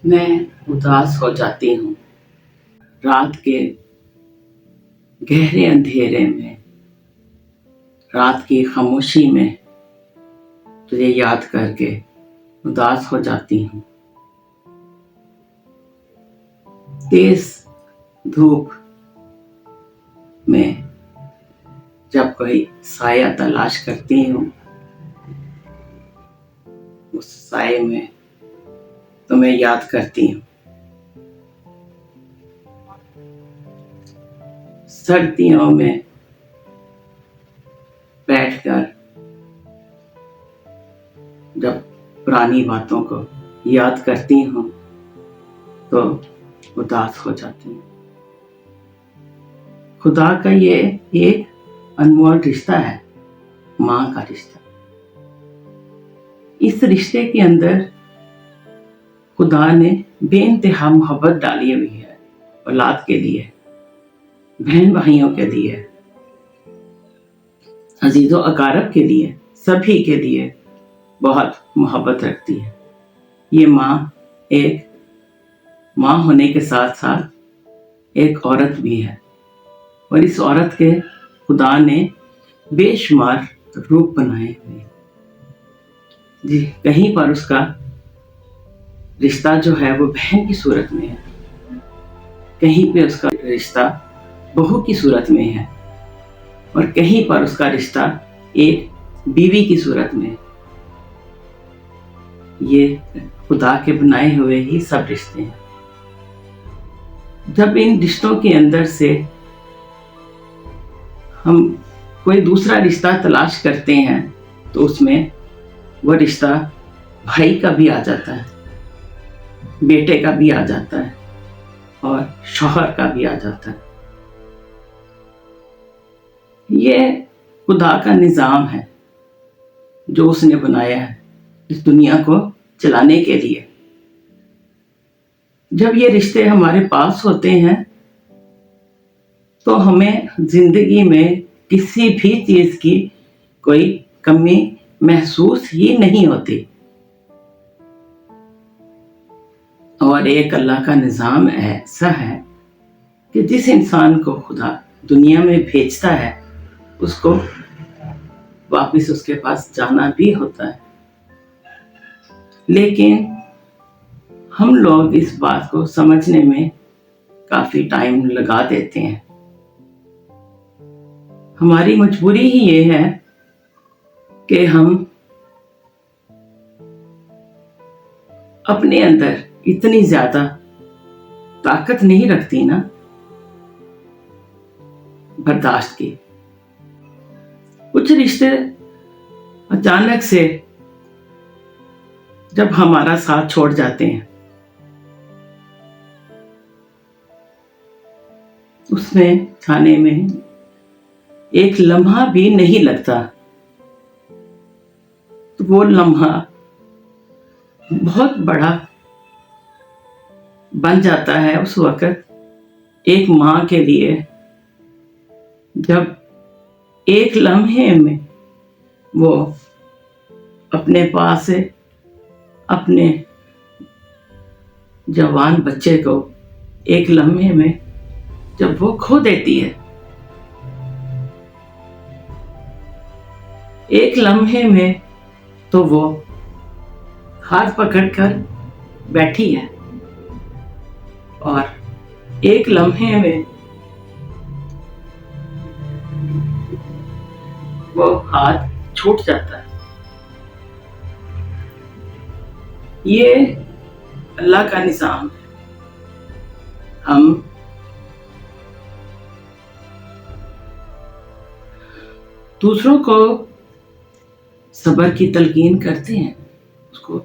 میں اداس ہو جاتی ہوں رات کے گہرے اندھیرے میں، رات کی خاموشی میں تجھے یاد کر کے اداس ہو جاتی ہوں۔ تیز دھوپ میں جب کوئی سایہ تلاش کرتی ہوں، اس سائے میں تمہیں یاد کرتی ہوں۔ سردیوں میں بیٹھ کر جب پرانی باتوں کو یاد کرتی ہوں تو اداس ہو جاتی ہوں۔ خدا کا یہ ایک انمول رشتہ ہے، ماں کا رشتہ۔ اس رشتے کے اندر خدا نے بے انتہا محبت ڈالی ہوئی ہے، اولاد کے لیے، بہن بھائیوں کے لیے، عزیز و اقارب کے لیے، سبھی کے لیے بہت محبت رکھتی ہے۔ یہ ماں ایک ماں ہونے کے ساتھ ساتھ ایک عورت بھی ہے، اور اس عورت کے خدا نے بے شمار روپ بنائے ہوئے۔ جی، کہیں پر اس کا رشتہ جو ہے وہ بہن کی صورت میں ہے، کہیں پہ اس کا رشتہ بہو کی صورت میں ہے، اور کہیں پر اس کا رشتہ ایک بیوی کی صورت میں ہے۔ یہ خدا کے بنائے ہوئے ہی سب رشتے ہیں۔ جب ان رشتوں کے اندر سے ہم کوئی دوسرا رشتہ تلاش کرتے ہیں تو اس میں وہ رشتہ بھائی کا بھی آ جاتا ہے، بیٹے کا بھی آ جاتا ہے، اور شوہر کا بھی آ جاتا ہے۔ یہ خدا کا نظام ہے جو اس نے بنایا ہے اس دنیا کو چلانے کے لیے۔ جب یہ رشتے ہمارے پاس ہوتے ہیں تو ہمیں زندگی میں کسی بھی چیز کی کوئی کمی محسوس ہی نہیں ہوتی۔ اور ایک اللہ کا نظام ایسا ہے کہ جس انسان کو خدا دنیا میں بھیجتا ہے اس کو واپس اس کے پاس جانا بھی ہوتا ہے۔ لیکن ہم لوگ اس بات کو سمجھنے میں کافی ٹائم لگا دیتے ہیں۔ ہماری مجبوری ہی یہ ہے کہ ہم اپنے اندر اتنی زیادہ طاقت نہیں رکھتی نا برداشت کی۔ کچھ رشتے اچانک سے جب ہمارا ساتھ چھوڑ جاتے ہیں، اس میں کھانے میں ایک لمحہ بھی نہیں لگتا، تو وہ لمحہ بہت بڑا بن جاتا ہے اس وقت ایک ماں کے لیے، جب ایک لمحے میں وہ اپنے پاس سے اپنے جوان بچے کو ایک لمحے میں جب وہ کھو دیتی ہے، ایک لمحے میں تو وہ ہاتھ پکڑ کر بیٹھی ہے، اور ایک لمحے میں وہ ہاتھ چھوٹ جاتا ہے۔ یہ اللہ کا نظام ہے۔ ہم دوسروں کو صبر کی تلقین کرتے ہیں، اس کو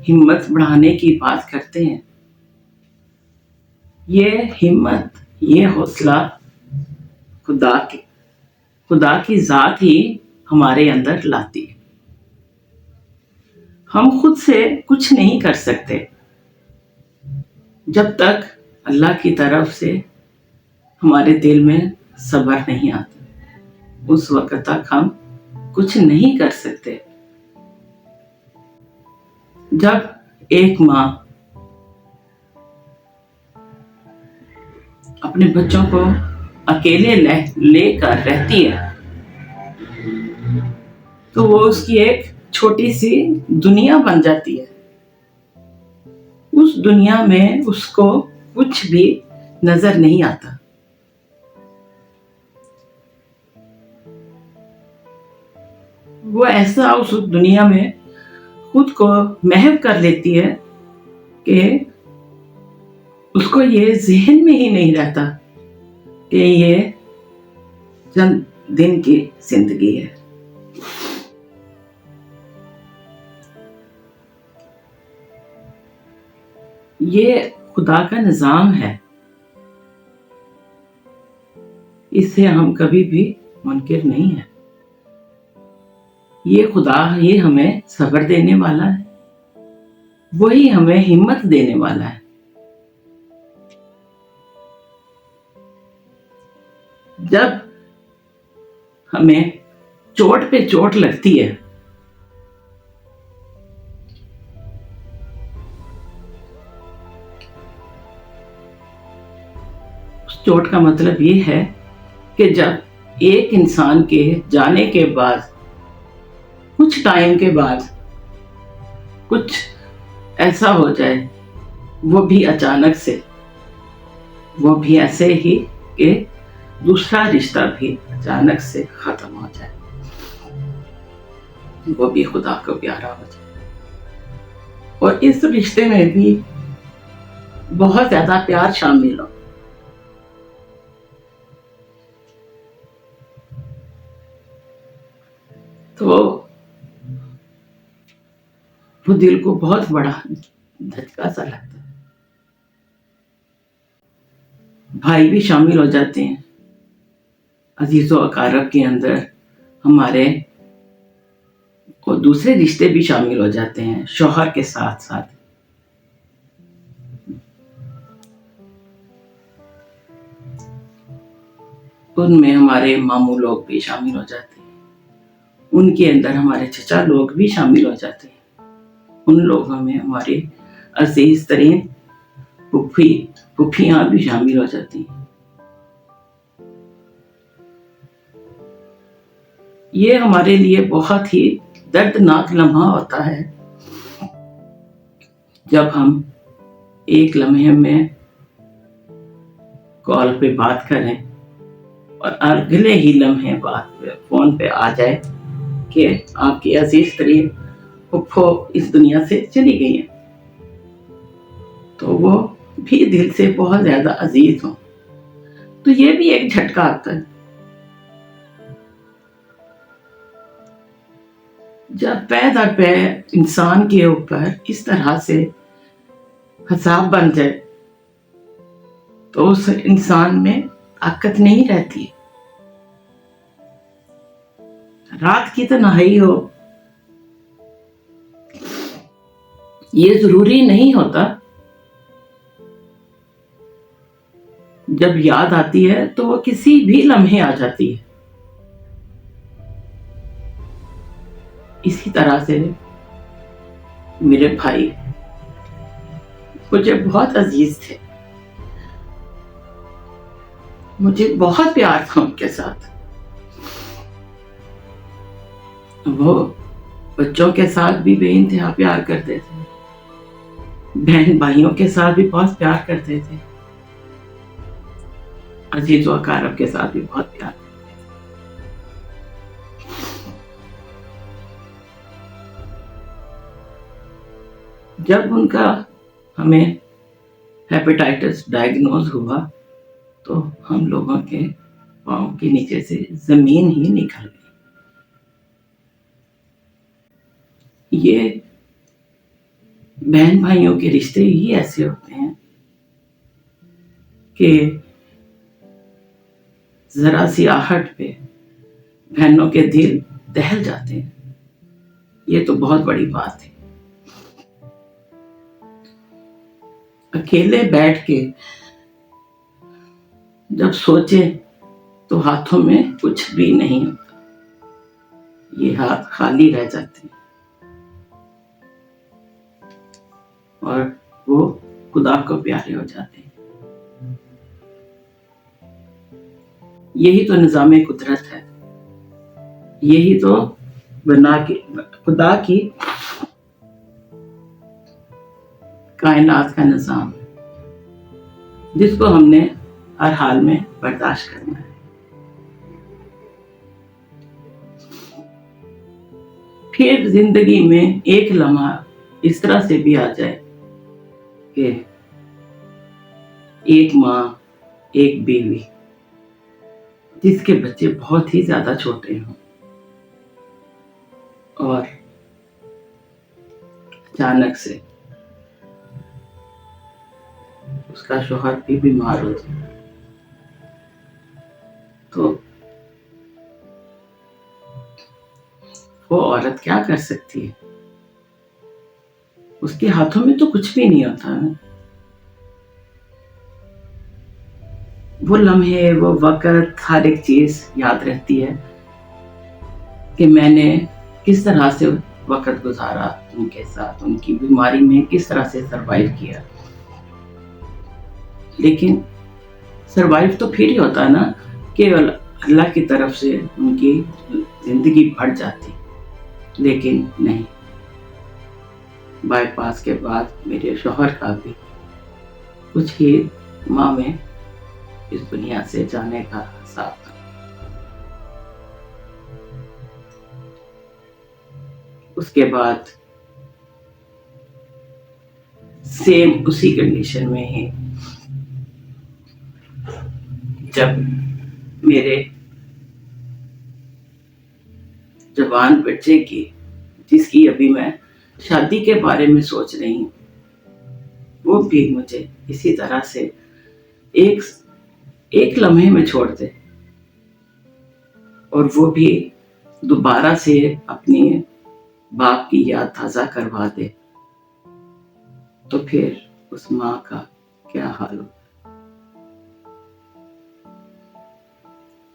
ہمت بڑھانے کی بات کرتے ہیں۔ یہ ہمت، یہ حوصلہ خدا کی ذات ہی ہمارے اندر لاتی ہے۔ ہم خود سے کچھ نہیں کر سکتے جب تک اللہ کی طرف سے ہمارے دل میں صبر نہیں آتا، اس وقت تک ہم کچھ نہیں کر سکتے۔ جب ایک ماں اپنے بچوں کو اکیلے لے کر رہتی ہے تو وہ اس کی ایک چھوٹی سی دنیا بن جاتی ہے. اس دنیا میں اس کو کچھ بھی نظر نہیں آتا. وہ ایسا اس دنیا میں خود کو محو کر لیتی ہے کہ اس کو یہ ذہن میں ہی نہیں رہتا کہ یہ چند دن کی زندگی ہے. یہ خدا کا نظام ہے، اس سے ہم کبھی بھی منکر نہیں ہیں. یہ خدا ہی ہمیں صبر دینے والا ہے، وہی ہمیں ہمت دینے والا ہے. جب ہمیں چوٹ پہ چوٹ لگتی ہے اس چوٹ کا مطلب یہ ہے کہ جب ایک انسان کے جانے کے بعد کچھ ٹائم کے بعد کچھ ایسا ہو جائے، وہ بھی اچانک سے، وہ بھی ایسے ہی کہ دوسرا رشتہ بھی اچانک سے ختم ہو جائے، وہ بھی خدا کو پیارا ہو جائے، اور اس رشتے میں بھی بہت زیادہ پیار شامل ہو، تو وہ دل کو بہت بڑا دھچکا سا لگتا ہے. بھائی بھی شامل ہو جاتے ہیں عزیز و اقارب کے اندر، ہمارے اور دوسرے رشتے بھی شامل ہو جاتے ہیں شوہر کے ساتھ ساتھ. ان میں ہمارے ماموں لوگ بھی شامل ہو جاتے ہیں، ان کے اندر ہمارے چچا لوگ بھی شامل ہو جاتے ہیں، ان لوگوں میں ہمارے عزیز ترین پھوپھیاں بھی شامل ہو جاتی ہیں. یہ ہمارے لیے بہت ہی دردناک لمحہ ہوتا ہے جب ہم ایک لمحے میں کال پہ بات کریں اور اگلے ہی لمحے بات پہ فون پہ آ جائے کہ آپ کی عزیز ترین پھپھو اس دنیا سے چلی گئی ہیں، تو وہ بھی دل سے بہت زیادہ عزیز ہوں، تو یہ بھی ایک جھٹکا آتا ہے. جب پے در پے انسان کے اوپر اس طرح سے حساب بن جائے تو اس انسان میں طاقت نہیں رہتی. رات کی تنہائی ہو، یہ ضروری نہیں ہوتا. جب یاد آتی ہے تو وہ کسی بھی لمحے آ جاتی ہے. اسی طرح سے میرے بھائی مجھے بہت عزیز تھے، مجھے بہت پیار تھا ان کے ساتھ. وہ بچوں کے ساتھ بھی بے انتہا پیار کرتے تھے، بہن بھائیوں کے ساتھ بھی بہت پیار کرتے تھے، عزیز و اقارب کے ساتھ بھی بہت پیار کرتے تھے. جب ان کا ہمیں ہیپیٹائٹس ڈائگنوز ہوا تو ہم لوگوں کے پاؤں کے نیچے سے زمین ہی نکل گئی. یہ بہن بھائیوں کے رشتے ہی ایسے ہوتے ہیں کہ ذرا سی آہٹ پہ بہنوں کے دل دہل جاتے ہیں. یہ تو بہت بڑی بات ہے. اکیلے بیٹھ کے جب سوچے تو ہاتھوں میں کچھ بھی نہیں ہوتا، یہ ہاتھ خالی رہ جاتے ہیں اور وہ خدا کو پیارے ہو جاتے ہیں. یہی تو نظام قدرت ہے، یہی تو خدا کی کائنات کا نظام ہے، جس کو ہم نے ہر حال میں برداشت کرنا ہے۔ پھر زندگی میں ایک لمحہ اس طرح سے بھی آ جائے کہ ایک ماں، ایک بیوی جس کے بچے بہت ہی زیادہ چھوٹے ہوں اور اچانک سے اس کا شوہر بھی بیمار ہو جائے، تو وہ عورت کیا کر سکتی ہے؟ اس کے ہاتھوں میں تو کچھ بھی نہیں ہوتا ہے۔ وہ لمحے، وہ وقت، ہر ایک چیز یاد رہتی ہے کہ میں نے کس طرح سے وقت گزارا ان کے ساتھ، ان کی بیماری میں کس طرح سے سروائیو کیا۔ لیکن سروائیو تو پھر ہی ہوتا ہے نا کہ اللہ کی طرف سے ان کی زندگی بڑھ جاتی، لیکن نہیں، بائی پاس کے بعد میرے شوہر کا بھی کچھ ہی ماہ میں اس دنیا سے جانے کا حساب تھا۔ اس کے بعد سیم اسی کنڈیشن میں ہے جب میرے جوان بچے کی، جس کی ابھی میں شادی کے بارے میں سوچ رہی ہوں، وہ بھی مجھے اسی طرح سے ایک لمحے میں چھوڑ دے اور وہ بھی دوبارہ سے اپنی باپ کی یاد تازہ کروا دے، تو پھر اس ماں کا کیا حال ہو۔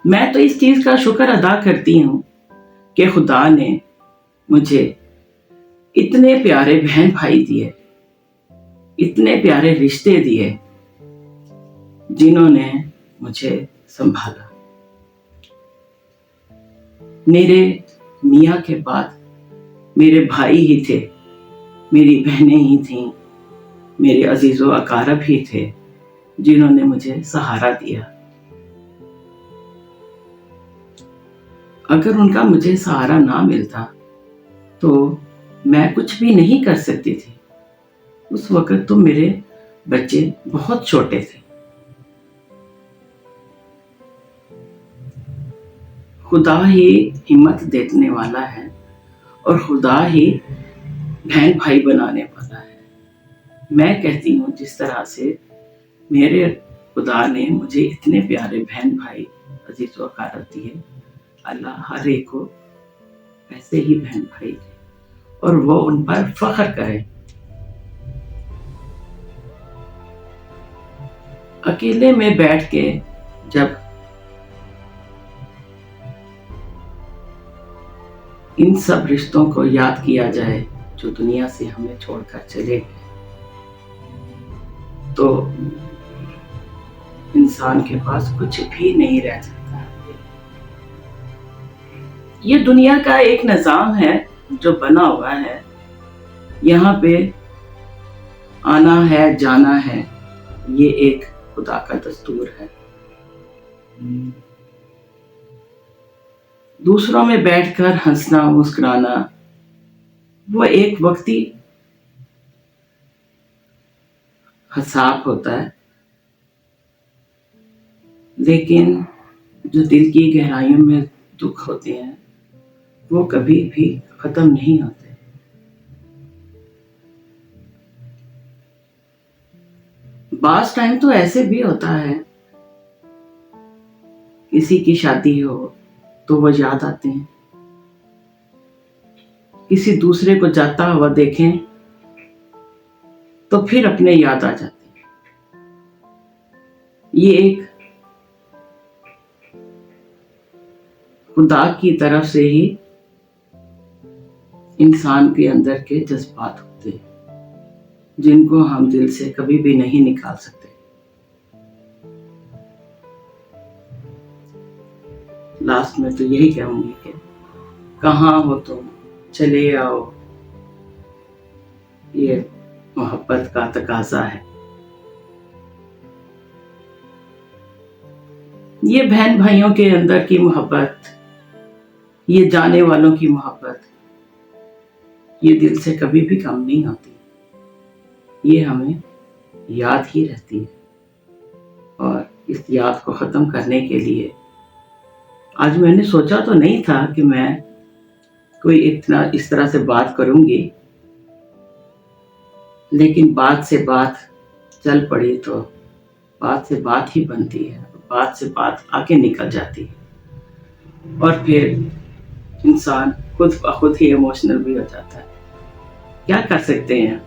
میں تو اس چیز کا شکر ادا کرتی ہوں کہ خدا نے مجھے اتنے پیارے بہن بھائی دیے، اتنے پیارے رشتے دیے، جنہوں نے مجھے سنبھالا۔ میرے میاں کے بعد میرے بھائی ہی تھے، میری بہنیں ہی تھیں، میرے عزیز و اقارب ہی تھے جنہوں نے مجھے سہارا دیا۔ اگر ان کا مجھے سہارا نہ ملتا تو میں کچھ بھی نہیں کر سکتی تھی۔ اس وقت تو میرے بچے بہت چھوٹے تھے۔ خدا ہی ہمت دینے والا ہے اور خدا ہی بہن بھائی بنانے والا ہے۔ میں کہتی ہوں جس طرح سے میرے خدا نے مجھے اتنے پیارے بہن بھائی، عزیز و اقارب دیے، اللہ ہر ایک کو ایسے ہی بہن بھائی دے اور وہ ان پر فخر کرے۔ اکیلے میں بیٹھ کے جب ان سب رشتوں کو یاد کیا جائے جو دنیا سے ہمیں چھوڑ کر چلے گئے، تو انسان کے پاس کچھ بھی نہیں رہ جاتا۔ یہ دنیا کا ایک نظام ہے جو بنا ہوا ہے، یہاں پہ آنا ہے، جانا ہے، یہ ایک خدا کا دستور ہے۔ دوسروں میں بیٹھ کر ہنسنا، مسکرانا، وہ ایک وقتی حساب ہوتا ہے، لیکن جو دل کی گہرائیوں میں دکھ ہوتے ہیں وہ کبھی بھی ختم نہیں ہوتے۔ بعض ٹائم تو ایسے بھی ہوتا ہے، کسی کی شادی ہو تو وہ یاد آتے ہیں، کسی دوسرے کو جاتا ہوا دیکھیں تو پھر اپنے یاد آ جاتے ہیں۔ یہ ایک خدا کی طرف سے ہی انسان کے اندر کے جذبات ہوتے ہیں جن کو ہم دل سے کبھی بھی نہیں نکال سکتے۔ لاسٹ میں تو یہی کہوں گی کہ کہاں ہو تم، چلے آؤ، یہ محبت کا تقاضا ہے. یہ بہن بھائیوں کے اندر کی محبت، یہ جانے والوں کی محبت، یہ دل سے کبھی بھی کم نہیں ہوتی. یہ ہمیں یاد ہی رہتی ہے. اور اس یاد کو ختم کرنے کے لیے آج میں نے سوچا تو نہیں تھا کہ میں کوئی اتنا اس طرح سے بات کروں گی، لیکن بات سے بات چل پڑی تو بات سے بات ہی بنتی ہے، بات سے بات آگے نکل جاتی ہے، اور پھر انسان خود بخود ہی ایموشنل بھی ہو جاتا ہے. کیا کر سکتے ہیں،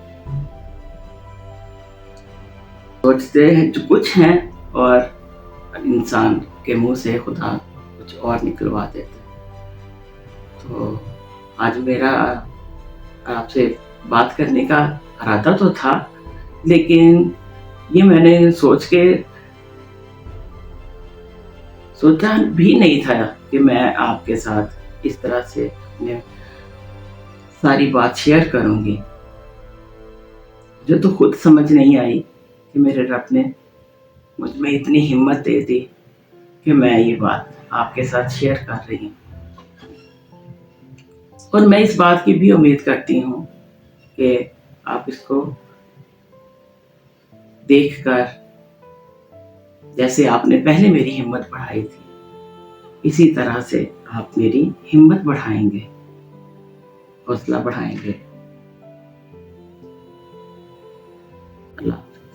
سوچتے ہیں جو کچھ ہیں اور انسان کے منہ سے خدا کچھ اور نکلوا دیتا ہے. تو آج میرا آپ سے بات کرنے کا ارادہ تو تھا، لیکن یہ میں نے سوچا بھی نہیں تھا کہ میں آپ کے ساتھ اس طرح سے اپنے ساری بات شیئر کروں گی. مجھے تو خود سمجھ نہیں آئی کہ میرے رب نے مجھ میں اتنی ہمت دے دی کہ میں یہ بات آپ کے ساتھ شیئر کر رہی ہوں. اور میں اس بات کی بھی امید کرتی ہوں کہ آپ اس کو دیکھ کر جیسے آپ نے پہلے میری ہمت بڑھائی تھی، اسی طرح سے آپ میری ہمت بڑھائیں گے، حوصلہ بڑھائیں گے. اللہ حافظ.